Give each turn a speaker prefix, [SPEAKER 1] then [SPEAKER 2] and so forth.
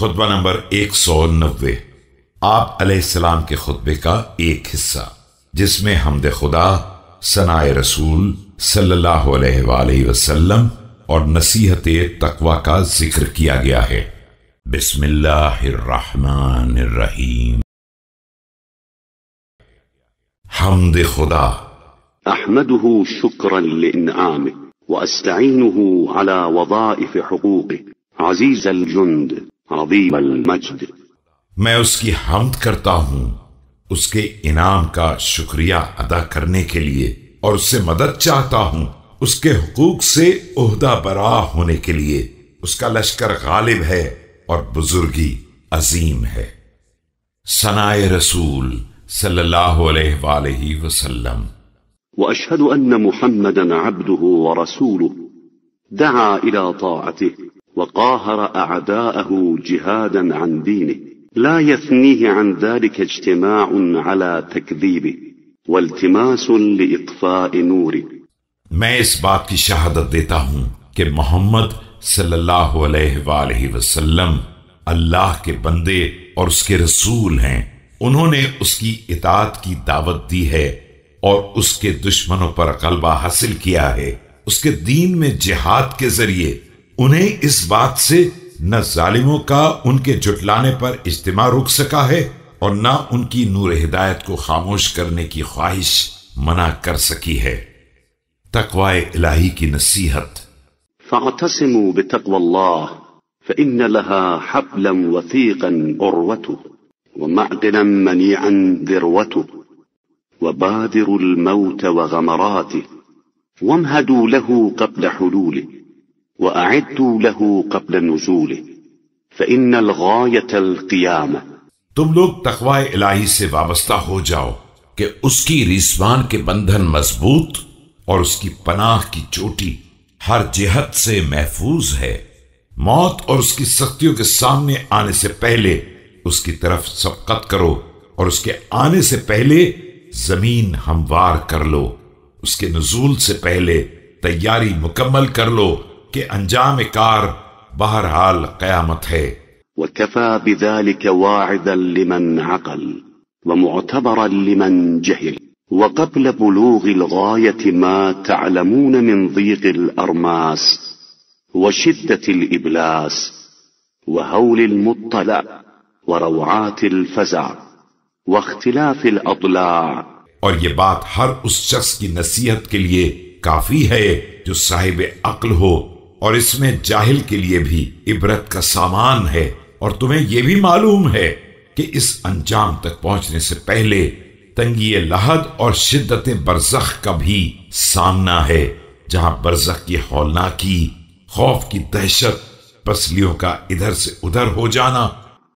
[SPEAKER 1] خطبہ نمبر 190 آپ علیہ السلام کے خطبے کا ایک حصہ، جس میں حمد خدا، ثناء رسول صلی اللہ علیہ وآلہ وسلم اور نصیحت تقوی کا ذکر کیا گیا ہے۔ بسم اللہ الرحمن الرحیم۔ حمد خدا۔
[SPEAKER 2] احمده شکرا لانعامه واستعینه على وظائف حقوقه عزیز الجند عظیم المجد۔
[SPEAKER 1] میں اس کی حمد کرتا ہوں اس کے انعام کا شکریہ ادا کرنے کے لیے، اور اس سے مدد چاہتا ہوں اس کے حقوق سے عہدہ برا ہونے کے لیے۔ اس کا لشکر غالب ہے اور بزرگی عظیم ہے۔ ثناء رسول صلی اللہ علیہ وآلہ وسلم۔
[SPEAKER 2] واشهد ان محمدا عبده ورسوله دعا الى طاعته وقاهر اعداءه جهادا عن دينه لا يثنيه عن ذلك اجتماع على تكذيبه والتماس لاطفاء نوره۔
[SPEAKER 1] میں اس بات کی شہادت دیتا ہوں کہ محمد صلی اللہ علیہ وآلہ وسلم اللہ کے بندے اور اس کے رسول ہیں۔ انہوں نے اس کی اطاعت کی دعوت دی ہے اور اس کے دشمنوں پر غلبہ حاصل کیا ہے۔ اس کے دین میں جہاد کے ذریعے انہیں اس بات سے نہ ظالموں کا ان کے جھٹلانے پر اجتماع روک سکا ہے اور نہ ان کی نور ہدایت کو خاموش کرنے کی خواہش منع کر سکی ہے۔ تقوی الہی کی نصیحت۔
[SPEAKER 2] فاعتصموا بتقوى الله فإن لها حبلا وثيقا عروته ومعدنا منيعا ذروته وبادروا الموت وغمراته وامهدوا له قبل حلوله وأعدوا له قبل نزوله فإن الغاية القيامة۔
[SPEAKER 1] تم لوگ تقوی الہی سے وابستہ ہو جاؤ کہ اس کی ریسمان کے بندھن مضبوط اور اس کی پناہ کی چوٹی ہر جہت سے محفوظ ہے۔ موت اور اس کی سختیوں کے سامنے آنے سے پہلے اس کی طرف سبقت کرو، اور اس کے آنے سے پہلے زمین ہموار کر لو۔ اس کے نزول سے پہلے تیاری مکمل کر لو کہ انجام کار بہرحال قیامت ہے۔
[SPEAKER 2] وكفى بذلك واعدا لمن عقل ومعتبرا لمن جهل وقبل بلوغ الغاية ما تعلمون من ضيق الأرماس وشدة الإبلاس وهول المطلع وروعات الفزع واختلاف الأضلاع۔
[SPEAKER 1] اور یہ بات ہر اس شخص کی نصیحت کے لیے کافی ہے جو صاحب عقل ہو، اور اس میں جاہل کے لیے بھی عبرت کا سامان ہے۔ اور تمہیں یہ بھی معلوم ہے کہ اس انجام تک پہنچنے سے پہلے تنگی لحد اور شدت برزخ کا بھی سامنا ہے، جہاں برزخ کی ہولناکی، خوف کی دہشت، پسلیوں کا ادھر سے ادھر ہو جانا